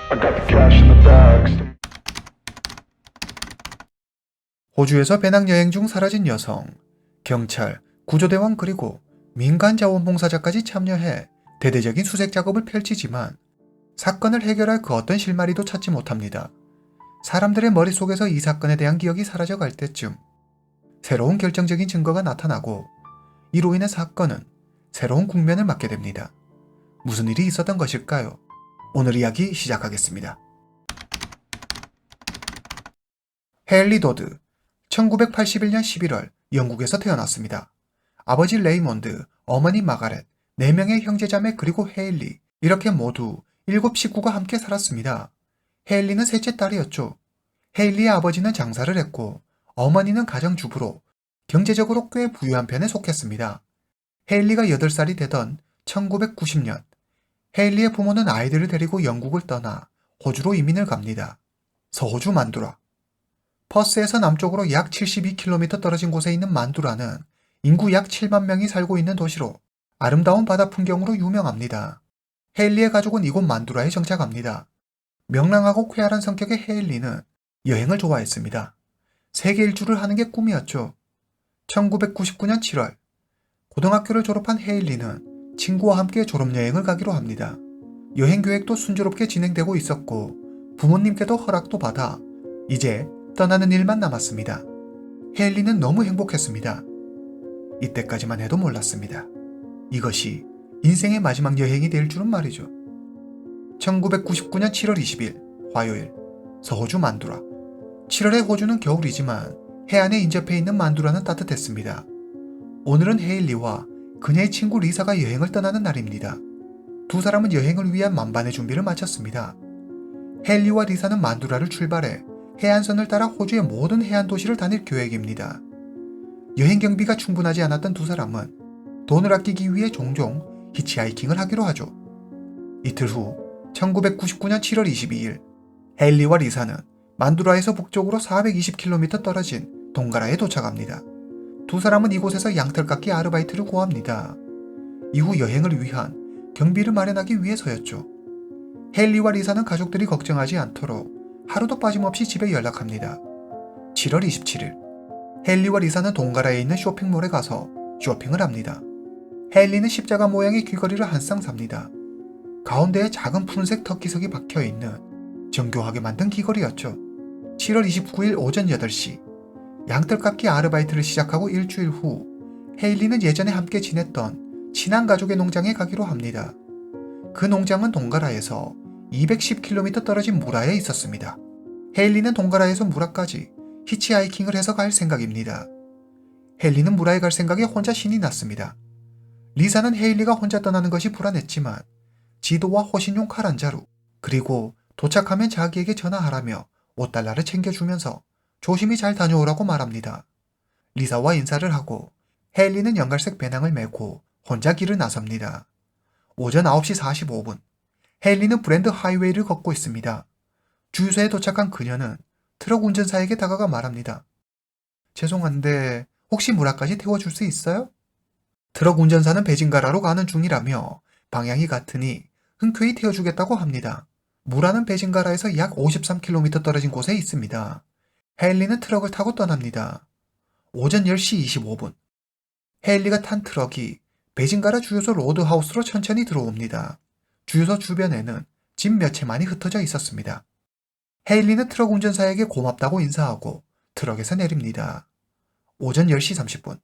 I got the cash in the bags. 호주에서 배낭여행 중 사라진 여성, 경찰, 구조대원 그리고 민간자원봉사자까지 참여해 대대적인 수색 작업을 펼치지만 사건을 해결할 그 어떤 실마리도 찾지 못합니다. 사람들의 머릿속에서 이 사건에 대한 기억이 사라져갈 때쯤 새로운 결정적인 증거가 나타나고 이로 인해 사건은 새로운 국면을 맞게 됩니다. 무슨 일이 있었던 것일까요? 오늘 이야기 시작하겠습니다. 헨리 도드, 1981년 11월 영국에서 태어났습니다. 아버지 레이몬드, 어머니 마가렛, 4명의 형제자매 그리고 헤일리, 이렇게 모두 7식구가 함께 살았습니다. 헤일리는 셋째 딸이었죠. 헤일리의 아버지는 장사를 했고 어머니는 가정주부로 경제적으로 꽤 부유한 편에 속했습니다. 헤일리가 8살이 되던 1990년, 헤일리의 부모는 아이들을 데리고 영국을 떠나 호주로 이민을 갑니다. 서호주 만두라. 퍼스에서 남쪽으로 약 72km 떨어진 곳에 있는 만두라는 인구 약 7만 명이 살고 있는 도시로 아름다운 바다 풍경으로 유명합니다. 헤일리의 가족은 이곳 만두라에 정착합니다. 명랑하고 쾌활한 성격의 헤일리는 여행을 좋아했습니다. 세계 일주를 하는 게 꿈이었죠. 1999년 7월, 고등학교를 졸업한 헤일리는 친구와 함께 졸업여행을 가기로 합니다. 여행 계획도 순조롭게 진행되고 있었고 부모님께도 허락도 받아 이제 떠나는 일만 남았습니다. 헤일리는 너무 행복했습니다. 이때까지만 해도 몰랐습니다. 이것이 인생의 마지막 여행이 될 줄은 말이죠. 1999년 7월 20일 화요일, 서호주 만두라. 7월의 호주는 겨울이지만 해안에 인접해 있는 만두라는 따뜻했습니다. 오늘은 헤일리와 그녀의 친구 리사가 여행을 떠나는 날입니다. 두 사람은 여행을 위한 만반의 준비를 마쳤습니다. 헤일리와 리사는 만두라를 출발해 해안선을 따라 호주의 모든 해안 도시를 다닐 계획입니다. 여행 경비가 충분하지 않았던 두 사람은 돈을 아끼기 위해 종종 히치하이킹을 하기로 하죠. 이틀 후 1999년 7월 22일, 헤일리와 리사는 만두라에서 북쪽으로 420km 떨어진 동가라에 도착합니다. 두 사람은 이곳에서 양털깎이 아르바이트를 구합니다. 이후 여행을 위한 경비를 마련하기 위해서였죠. 헤일리와 리사는 가족들이 걱정하지 않도록 하루도 빠짐없이 집에 연락합니다. 7월 27일, 헤일리와 리사는 동가라에 있는 쇼핑몰에 가서 쇼핑을 합니다. 헤일리는 십자가 모양의 귀걸이를 한 쌍 삽니다. 가운데에 작은 푸른색 터키석이 박혀있는 정교하게 만든 귀걸이였죠. 7월 29일 오전 8시, 양털깎이 아르바이트를 시작하고 일주일 후 헤일리는 예전에 함께 지냈던 친한 가족의 농장에 가기로 합니다. 그 농장은 동가라에서 210km 떨어진 무라에 있었습니다. 헤일리는 동가라에서 무라까지 히치하이킹을 해서 갈 생각입니다. 헤일리는 무라에 갈 생각에 혼자 신이 났습니다. 리사는 헤일리가 혼자 떠나는 것이 불안했지만 지도와 호신용 칼 한 자루, 그리고 도착하면 자기에게 전화하라며 $5를 챙겨주면서 조심히 잘 다녀오라고 말합니다. 리사와 인사를 하고 헤일리는 연갈색 배낭을 메고 혼자 길을 나섭니다. 오전 9시 45분, 헤일리는 브랜드 하이웨이를 걷고 있습니다. 주유소에 도착한 그녀는 트럭 운전사에게 다가가 말합니다. 죄송한데 혹시 무라까지 태워줄 수 있어요? 트럭 운전사는 베징가라로 가는 중이라며 방향이 같으니 흔쾌히 태워주겠다고 합니다. 무라는 베징가라에서 약 53km 떨어진 곳에 있습니다. 헤일리는 트럭을 타고 떠납니다. 오전 10시 25분, 헤일리가 탄 트럭이 베징가라 주유소 로드하우스로 천천히 들어옵니다. 주유소 주변에는 집 몇 채만이 흩어져 있었습니다. 헤일리는 트럭 운전사에게 고맙다고 인사하고 트럭에서 내립니다. 오전 10시 30분,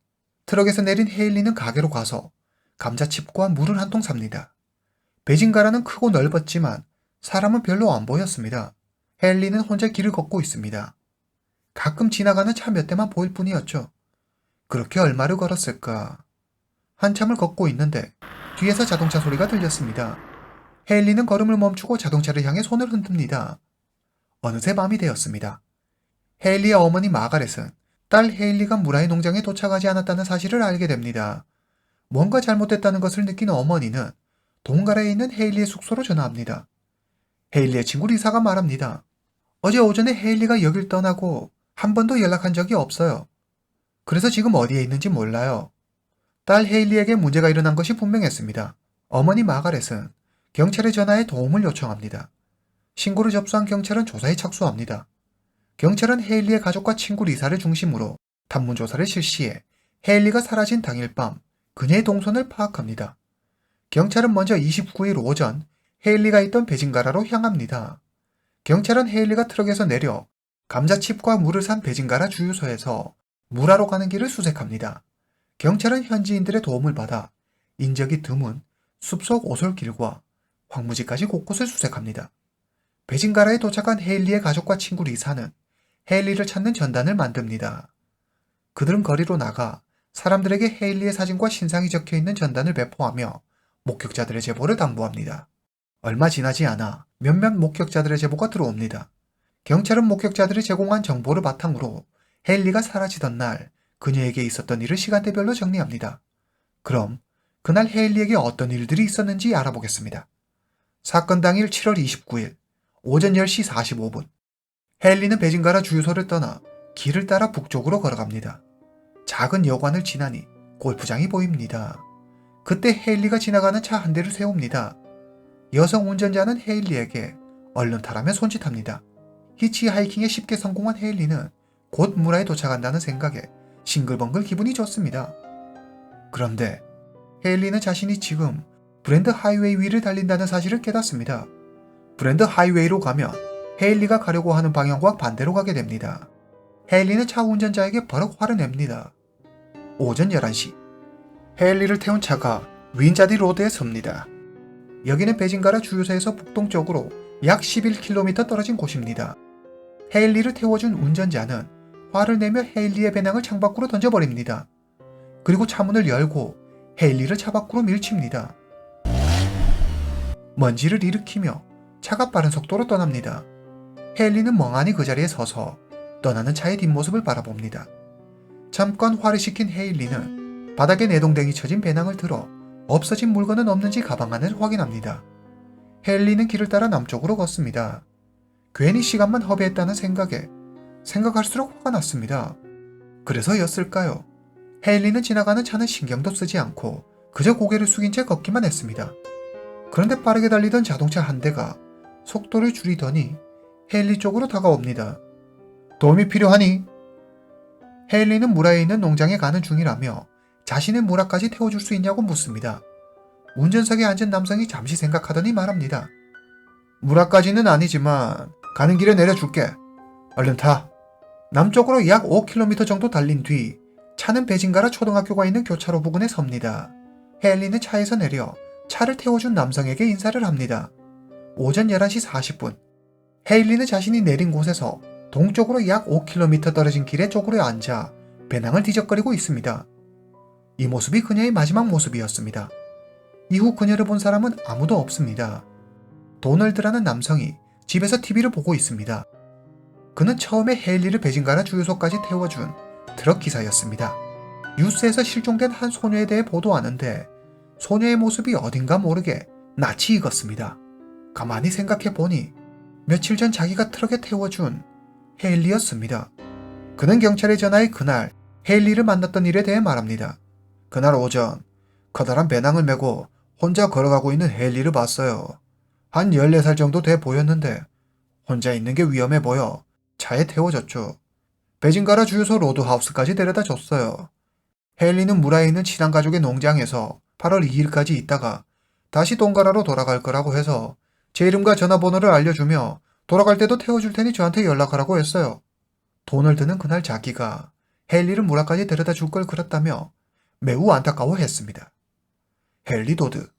트럭에서 내린 헤일리는 가게로 가서 감자칩과 물을 한 통 삽니다. 베징가라는 크고 넓었지만 사람은 별로 안 보였습니다. 헤일리는 혼자 길을 걷고 있습니다. 가끔 지나가는 차 몇 대만 보일 뿐이었죠. 그렇게 얼마를 걸었을까? 한참을 걷고 있는데 뒤에서 자동차 소리가 들렸습니다. 헤일리는 걸음을 멈추고 자동차를 향해 손을 흔듭니다. 어느새 밤이 되었습니다. 헤일리의 어머니 마가렛은 딸 헤일리가 무라의 농장에 도착하지 않았다는 사실을 알게 됩니다. 뭔가 잘못됐다는 것을 느낀 어머니는 동가라에 있는 헤일리의 숙소로 전화합니다. 헤일리의 친구 리사가 말합니다. 어제 오전에 헤일리가 여길 떠나고 한 번도 연락한 적이 없어요. 그래서 지금 어디에 있는지 몰라요. 딸 헤일리에게 문제가 일어난 것이 분명했습니다. 어머니 마가렛은 경찰에 전화해 도움을 요청합니다. 신고를 접수한 경찰은 조사에 착수합니다. 경찰은 헤일리의 가족과 친구 리사를 중심으로 단문 조사를 실시해 헤일리가 사라진 당일 밤 그녀의 동선을 파악합니다. 경찰은 먼저 29일 오전 헤일리가 있던 베징가라로 향합니다. 경찰은 헤일리가 트럭에서 내려 감자칩과 물을 산 베징가라 주유소에서 물하러 가는 길을 수색합니다. 경찰은 현지인들의 도움을 받아 인적이 드문 숲속 오솔길과 황무지까지 곳곳을 수색합니다. 베징가라에 도착한 헤일리의 가족과 친구 리사는 헤일리를 찾는 전단을 만듭니다. 그들은 거리로 나가 사람들에게 헤일리의 사진과 신상이 적혀있는 전단을 배포하며 목격자들의 제보를 당부합니다. 얼마 지나지 않아 몇몇 목격자들의 제보가 들어옵니다. 경찰은 목격자들이 제공한 정보를 바탕으로 헤일리가 사라지던 날 그녀에게 있었던 일을 시간대별로 정리합니다. 그럼 그날 헤일리에게 어떤 일들이 있었는지 알아보겠습니다. 사건 당일 7월 29일 오전 10시 45분 헤일리는 베징가라 주유소를 떠나 길을 따라 북쪽으로 걸어갑니다. 작은 여관을 지나니 골프장이 보입니다. 그때 헤일리가 지나가는 차 한 대를 세웁니다. 여성 운전자는 헤일리에게 얼른 타라며 손짓합니다. 히치하이킹에 쉽게 성공한 헤일리는 곧 무라에 도착한다는 생각에 싱글벙글 기분이 좋습니다. 그런데 헤일리는 자신이 지금 브랜드 하이웨이 위를 달린다는 사실을 깨닫습니다. 브랜드 하이웨이로 가면 헤일리가 가려고 하는 방향과 반대로 가게 됩니다. 헤일리는 차 운전자에게 버럭 화를 냅니다. 오전 11시 헤일리를 태운 차가 윈자디 로드에 섭니다. 여기는 베징가라 주유소에서 북동쪽으로 약 11km 떨어진 곳입니다. 헤일리를 태워준 운전자는 화를 내며 헤일리의 배낭을 창밖으로 던져버립니다. 그리고 차문을 열고 헤일리를 차 밖으로 밀칩니다. 먼지를 일으키며 차가 빠른 속도로 떠납니다. 헤일리는 멍하니 그 자리에 서서 떠나는 차의 뒷모습을 바라봅니다. 잠깐 화를 식힌 헤일리는 바닥에 내동댕이 쳐진 배낭을 들어 없어진 물건은 없는지 가방 안을 확인합니다. 헤일리는 길을 따라 남쪽으로 걷습니다. 괜히 시간만 허비했다는 생각에 생각할수록 화가 났습니다. 그래서였을까요? 헤일리는 지나가는 차는 신경도 쓰지 않고 그저 고개를 숙인 채 걷기만 했습니다. 그런데 빠르게 달리던 자동차 한 대가 속도를 줄이더니 헤일리 쪽으로 다가옵니다. 도움이 필요하니? 헤일리는 무라에 있는 농장에 가는 중이라며 자신의 무라까지 태워줄 수 있냐고 묻습니다. 운전석에 앉은 남성이 잠시 생각하더니 말합니다. 무라까지는 아니지만 가는 길에 내려줄게. 얼른 타. 남쪽으로 약 5km 정도 달린 뒤 차는 베징가라 초등학교가 있는 교차로 부근에 섭니다. 헤일리는 차에서 내려 차를 태워준 남성에게 인사를 합니다. 오전 11시 40분 헤일리는 자신이 내린 곳에서 동쪽으로 약 5km 떨어진 길에 쪼그려 앉아 배낭을 뒤적거리고 있습니다. 이 모습이 그녀의 마지막 모습이었습니다. 이후 그녀를 본 사람은 아무도 없습니다. 도널드라는 남성이 집에서 TV를 보고 있습니다. 그는 처음에 헤일리를 베징가라 주유소까지 태워준 트럭 기사였습니다. 뉴스에서 실종된 한 소녀에 대해 보도하는데 소녀의 모습이 어딘가 모르게 낯이 익었습니다. 가만히 생각해보니 며칠 전 자기가 트럭에 태워준 헤일리였습니다. 그는 경찰에 전화해 그날 헤일리를 만났던 일에 대해 말합니다. 그날 오전 커다란 배낭을 메고 혼자 걸어가고 있는 헤일리를 봤어요. 한 14살 정도 돼 보였는데 혼자 있는 게 위험해 보여 차에 태워줬죠. 베징가라 주유소 로드하우스까지 데려다 줬어요. 헤일리는 무라에 있는 친한 가족의 농장에서 8월 2일까지 있다가 다시 동가라로 돌아갈 거라고 해서 제 이름과 전화번호를 알려주며 돌아갈 때도 태워줄 테니 저한테 연락하라고 했어요. 도널드는 그날 자기가 헤일리를 무라까지 데려다 줄 걸 그랬다며 매우 안타까워했습니다. 헨리 도드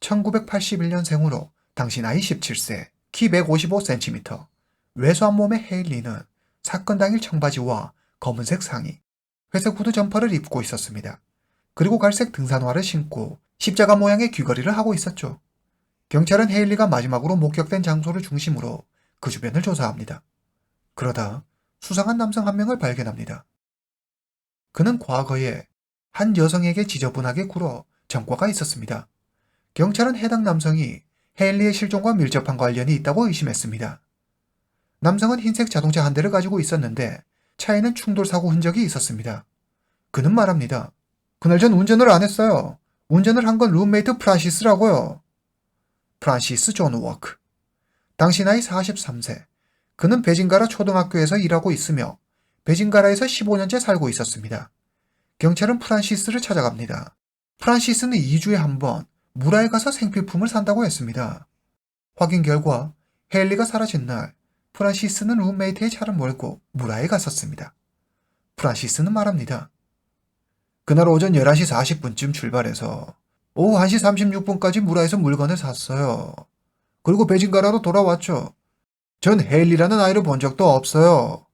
1981년생으로 당시 나이 17세, 키 155cm, 왜소한 몸의 헤일리는 사건 당일 청바지와 검은색 상의, 회색 후드 점퍼를 입고 있었습니다. 그리고 갈색 등산화를 신고 십자가 모양의 귀걸이를 하고 있었죠. 경찰은 헤일리가 마지막으로 목격된 장소를 중심으로 그 주변을 조사합니다. 그러다 수상한 남성 한 명을 발견합니다. 그는 과거에 한 여성에게 지저분하게 굴어 전과가 있었습니다. 경찰은 해당 남성이 헤일리의 실종과 밀접한 관련이 있다고 의심했습니다. 남성은 흰색 자동차 한 대를 가지고 있었는데 차에는 충돌사고 흔적이 있었습니다. 그는 말합니다. 그날 전 운전을 안 했어요. 운전을 한 건 룸메이트 프란시스라고요. 프란시스 존 워크. 당시 나이 43세. 그는 베징가라 초등학교에서 일하고 있으며 베징가라에서 15년째 살고 있었습니다. 경찰은 프란시스를 찾아갑니다. 프란시스는 2주에 한 번 무라에 가서 생필품을 산다고 했습니다. 확인 결과 헤일리가 사라진 날 프란시스는 룸메이트의 차를 몰고 무라에 갔었습니다. 프란시스는 말합니다. 그날 오전 11시 40분쯤 출발해서 오후 1시 36분까지 무라에서 물건을 샀어요. 그리고 베징가라로 돌아왔죠. 전 헤일리라는 아이를 본 적도 없어요.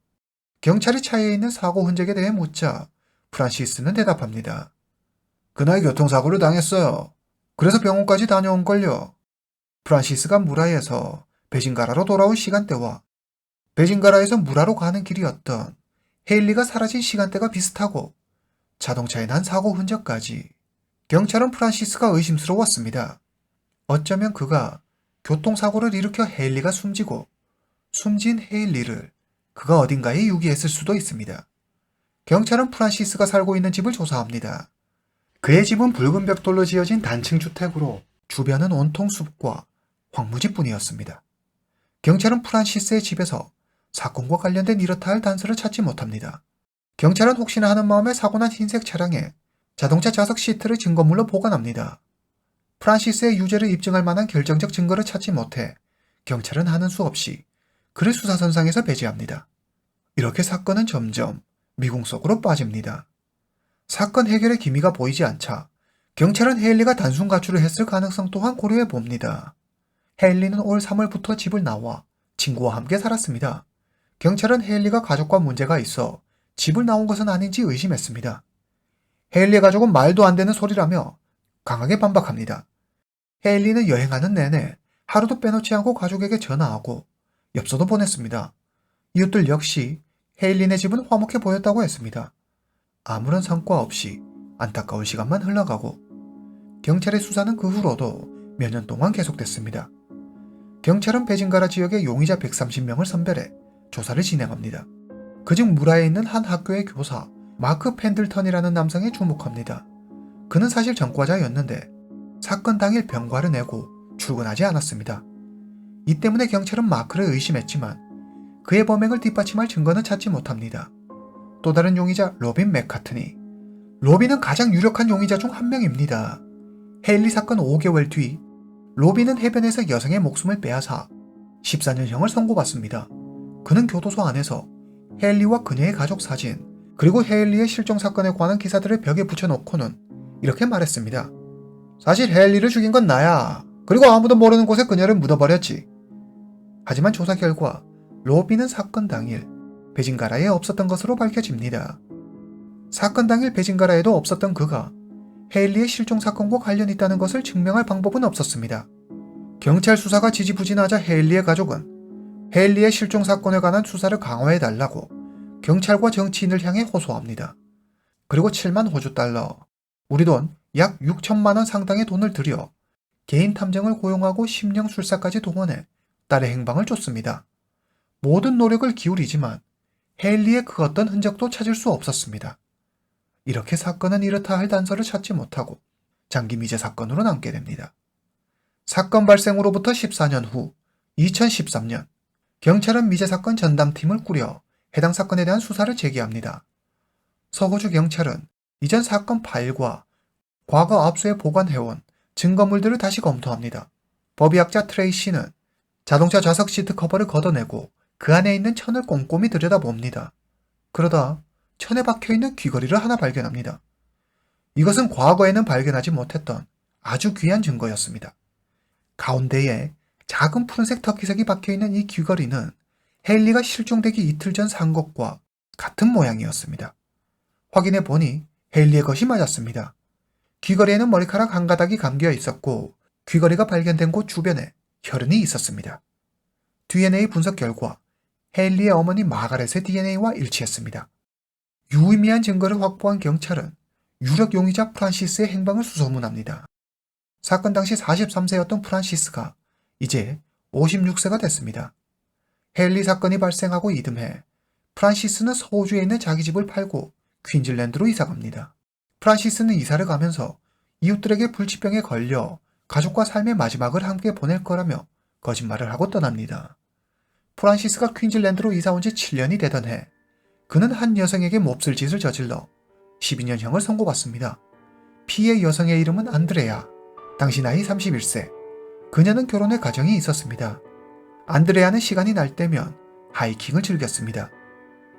경찰이 차에 있는 사고 흔적에 대해 묻자 프란시스는 대답합니다. 그날 교통사고를 당했어요. 그래서 병원까지 다녀온걸요. 프란시스가 무라에서 베징가라로 돌아온 시간대와 베징가라에서 무라로 가는 길이었던 헤일리가 사라진 시간대가 비슷하고 자동차에 난 사고 흔적까지. 경찰은 프란시스가 의심스러웠습니다. 어쩌면 그가 교통사고를 일으켜 헤일리가 숨지고 숨진 헤일리를 그가 어딘가에 유기했을 수도 있습니다. 경찰은 프란시스가 살고 있는 집을 조사합니다. 그의 집은 붉은 벽돌로 지어진 단층 주택으로 주변은 온통 숲과 황무지뿐이었습니다. 경찰은 프란시스의 집에서 사건과 관련된 이렇다 할 단서를 찾지 못합니다. 경찰은 혹시나 하는 마음에 사고난 흰색 차량에 자동차 좌석 시트를 증거물로 보관합니다. 프란시스의 유죄를 입증할 만한 결정적 증거를 찾지 못해 경찰은 하는 수 없이 그를 수사선상에서 배제합니다. 이렇게 사건은 점점 미궁 속으로 빠집니다. 사건 해결의 기미가 보이지 않자 경찰은 헤일리가 단순 가출을 했을 가능성 또한 고려해 봅니다. 헤일리는 올 3월부터 집을 나와 친구와 함께 살았습니다. 경찰은 헤일리가 가족과 문제가 있어 집을 나온 것은 아닌지 의심했습니다. 헤일리의 가족은 말도 안 되는 소리라며 강하게 반박합니다. 헤일리는 여행하는 내내 하루도 빼놓지 않고 가족에게 전화하고 엽서도 보냈습니다. 이웃들 역시 헤일리네 집은 화목해 보였다고 했습니다. 아무런 성과 없이 안타까운 시간만 흘러가고 경찰의 수사는 그 후로도 몇 년 동안 계속됐습니다. 경찰은 베징가라 지역의 용의자 130명을 선별해 조사를 진행합니다. 그중 무라에 있는 한 학교의 교사 마크 펜들턴이라는 남성에 주목합니다. 그는 사실 전과자였는데 사건 당일 병과를 내고 출근하지 않았습니다. 이 때문에 경찰은 마크를 의심했지만 그의 범행을 뒷받침할 증거는 찾지 못합니다. 또 다른 용의자 로빈 맥카트니. 로빈은 가장 유력한 용의자 중 한 명입니다. 헤일리 사건 5개월 뒤 로빈은 해변에서 여성의 목숨을 빼앗아 14년형을 선고받습니다. 그는 교도소 안에서 헤일리와 그녀의 가족 사진 그리고 헤일리의 실종 사건에 관한 기사들을 벽에 붙여놓고는 이렇게 말했습니다. 사실 헤일리를 죽인 건 나야. 그리고 아무도 모르는 곳에 그녀를 묻어버렸지. 하지만 조사 결과 로빈은 사건 당일 베징가라에 없었던 것으로 밝혀집니다. 사건 당일 베징가라에도 없었던 그가 헤일리의 실종 사건과 관련이 있다는 것을 증명할 방법은 없었습니다. 경찰 수사가 지지부진하자 헤일리의 가족은 헤일리의 실종 사건에 관한 수사를 강화해달라고 경찰과 정치인을 향해 호소합니다. 그리고 7만 호주 달러, 우리 돈 약 6천만 원 상당의 돈을 들여 개인 탐정을 고용하고 심령 술사까지 동원해 딸의 행방을 쫓습니다. 모든 노력을 기울이지만 헤일리의 그 어떤 흔적도 찾을 수 없었습니다. 이렇게 사건은 이렇다 할 단서를 찾지 못하고 장기 미제 사건으로 남게 됩니다. 사건 발생으로부터 14년 후 2013년 경찰은 미제 사건 전담팀을 꾸려 해당 사건에 대한 수사를 재개합니다. 서호주 경찰은 이전 사건 파일과 과거 압수에 보관해온 증거물들을 다시 검토합니다. 법의학자 트레이시는 자동차 좌석 시트 커버를 걷어내고 그 안에 있는 천을 꼼꼼히 들여다봅니다. 그러다 천에 박혀있는 귀걸이를 하나 발견합니다. 이것은 과거에는 발견하지 못했던 아주 귀한 증거였습니다. 가운데에 작은 푸른색 터키색이 박혀있는 이 귀걸이는 헤일리가 실종되기 이틀 전 산 것과 같은 모양이었습니다. 확인해 보니 헤일리의 것이 맞았습니다. 귀걸이에는 머리카락 한 가닥이 감겨 있었고 귀걸이가 발견된 곳 주변에 혈흔이 있었습니다. DNA 분석 결과 헤일리의 어머니 마가렛의 DNA와 일치했습니다. 유의미한 증거를 확보한 경찰은 유력 용의자 프란시스의 행방을 수소문합니다. 사건 당시 43세였던 프란시스가 이제 56세가 됐습니다. 헤일리 사건이 발생하고 이듬해 프란시스는 서호주에 있는 자기 집을 팔고 퀸즐랜드로 이사갑니다. 프란시스는 이사를 가면서 이웃들에게 불치병에 걸려 가족과 삶의 마지막을 함께 보낼 거라며 거짓말을 하고 떠납니다. 프란시스가 퀸즐랜드로 이사 온 지 7년이 되던 해, 그는 한 여성에게 몹쓸 짓을 저질러 12년형을 선고받습니다. 피해 여성의 이름은 안드레아. 당시 나이 31세. 그녀는 결혼해 가정이 있었습니다. 안드레아는 시간이 날 때면 하이킹을 즐겼습니다.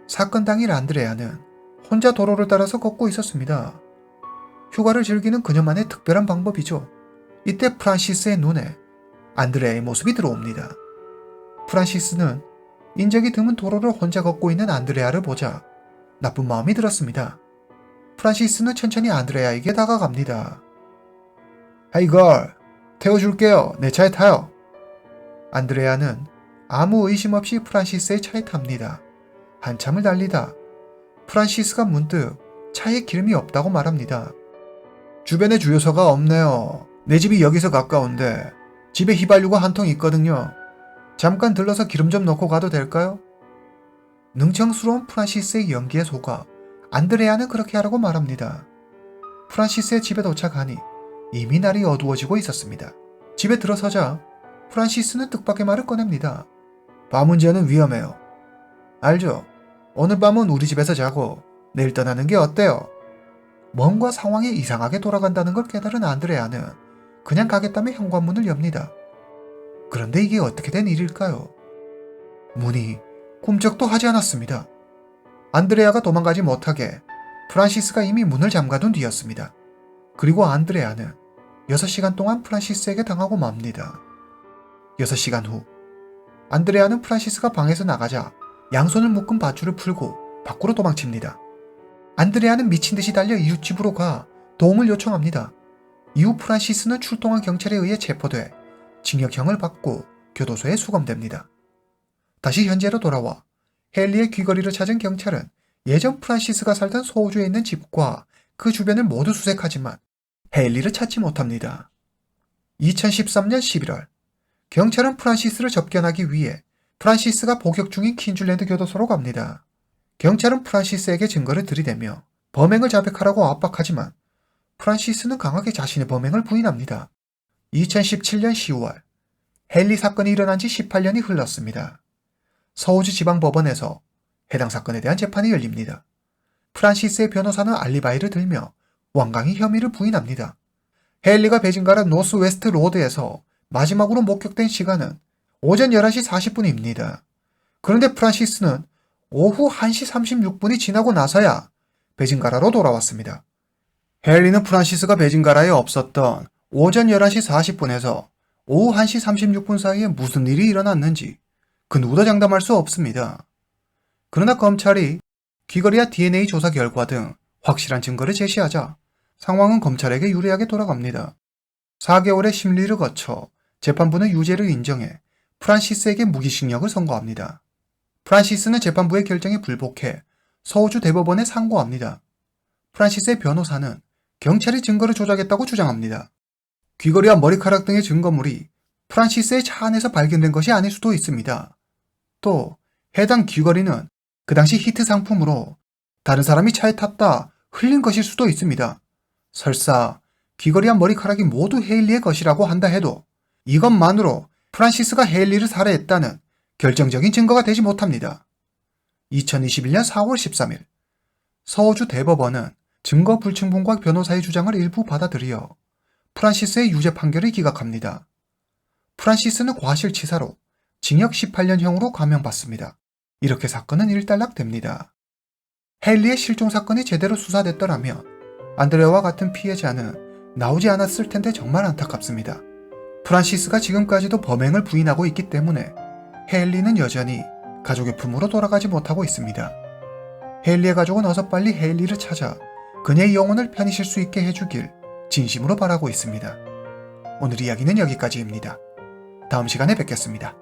사건 당일 안드레아는 혼자 도로를 따라서 걷고 있었습니다. 휴가를 즐기는 그녀만의 특별한 방법이죠. 이때 프란시스의 눈에 안드레아의 모습이 들어옵니다. 프란시스는 인적이 드문 도로를 혼자 걷고 있는 안드레아를 보자 나쁜 마음이 들었습니다. 프란시스는 천천히 안드레아에게 다가갑니다. Hey girl, 태워줄게요. 내 차에 타요. 안드레아는 아무 의심 없이 프란시스의 차에 탑니다. 한참을 달리다 프란시스가 문득 차에 기름이 없다고 말합니다. 주변에 주유소가 없네요. 내 집이 여기서 가까운데 집에 휘발유가 한 통 있거든요. 잠깐 들러서 기름 좀 넣고 가도 될까요? 능청스러운 프란시스의 연기에 속아 안드레아는 그렇게 하라고 말합니다. 프란시스의 집에 도착하니 이미 날이 어두워지고 있었습니다. 집에 들어서자 프란시스는 뜻밖의 말을 꺼냅니다. 밤 운전은 위험해요. 알죠? 오늘 밤은 우리 집에서 자고 내일 떠나는 게 어때요? 뭔가 상황이 이상하게 돌아간다는 걸 깨달은 안드레아는 그냥 가겠다며 현관문을 엽니다. 그런데 이게 어떻게 된 일일까요? 문이 꿈쩍도 하지 않았습니다. 안드레아가 도망가지 못하게 프란시스가 이미 문을 잠가둔 뒤였습니다. 그리고 안드레아는 6시간 동안 프란시스에게 당하고 맙니다. 6시간 후 안드레아는 프란시스가 방에서 나가자 양손을 묶은 밧줄을 풀고 밖으로 도망칩니다. 안드레아는 미친 듯이 달려 이웃집으로 가 도움을 요청합니다. 이후 프란시스는 출동한 경찰에 의해 체포돼 징역형을 받고 교도소에 수감됩니다. 다시 현재로 돌아와 헨리의 귀걸이를 찾은 경찰은 예전 프란시스가 살던 소호주에 있는 집과 그 주변을 모두 수색하지만 헨리를 찾지 못합니다. 2013년 11월 경찰은 프란시스를 접견하기 위해 프란시스가 복역 중인 퀸즐랜드 교도소로 갑니다. 경찰은 프란시스에게 증거를 들이대며 범행을 자백하라고 압박하지만 프란시스는 강하게 자신의 범행을 부인합니다. 2017년 10월 헨리 사건이 일어난 지 18년이 흘렀습니다. 서호주 지방법원에서 해당 사건에 대한 재판이 열립니다. 프란시스의 변호사는 알리바이를 들며 완강히 혐의를 부인합니다. 헨리가 베징가라 노스웨스트 로드에서 마지막으로 목격된 시간은 오전 11시 40분입니다. 그런데 프란시스는 오후 1시 36분이 지나고 나서야 베징가라로 돌아왔습니다. 헨리는 프란시스가 베징가라에 없었던 오전 11시 40분에서 오후 1시 36분 사이에 무슨 일이 일어났는지 그 누구도 장담할 수 없습니다. 그러나 검찰이 귀걸이와 DNA 조사 결과 등 확실한 증거를 제시하자 상황은 검찰에게 유리하게 돌아갑니다. 4개월의 심리를 거쳐 재판부는 유죄를 인정해 프란시스에게 무기징역을 선고합니다. 프란시스는 재판부의 결정에 불복해 서호주 대법원에 상고합니다. 프란시스의 변호사는 경찰이 증거를 조작했다고 주장합니다. 귀걸이와 머리카락 등의 증거물이 프란시스의 차 안에서 발견된 것이 아닐 수도 있습니다. 또 해당 귀걸이는 그 당시 히트 상품으로 다른 사람이 차에 탔다 흘린 것일 수도 있습니다. 설사 귀걸이와 머리카락이 모두 헤일리의 것이라고 한다 해도 이것만으로 프란시스가 헤일리를 살해했다는 결정적인 증거가 되지 못합니다. 2021년 4월 13일 서호주 대법원은 증거 불충분과 변호사의 주장을 일부 받아들여 프란시스의 유죄 판결을 기각합니다. 프란시스는 과실치사로 징역 18년형으로 감형받습니다. 이렇게 사건은 일단락됩니다. 헨리의 실종 사건이 제대로 수사됐더라면 안드레아와 같은 피해자는 나오지 않았을 텐데 정말 안타깝습니다. 프란시스가 지금까지도 범행을 부인하고 있기 때문에 헨리는 여전히 가족의 품으로 돌아가지 못하고 있습니다. 헨리의 가족은 어서 빨리 헨리를 찾아 그녀의 영혼을 편히 쉴 수 있게 해주길 진심으로 바라고 있습니다. 오늘 이야기는 여기까지입니다. 다음 시간에 뵙겠습니다.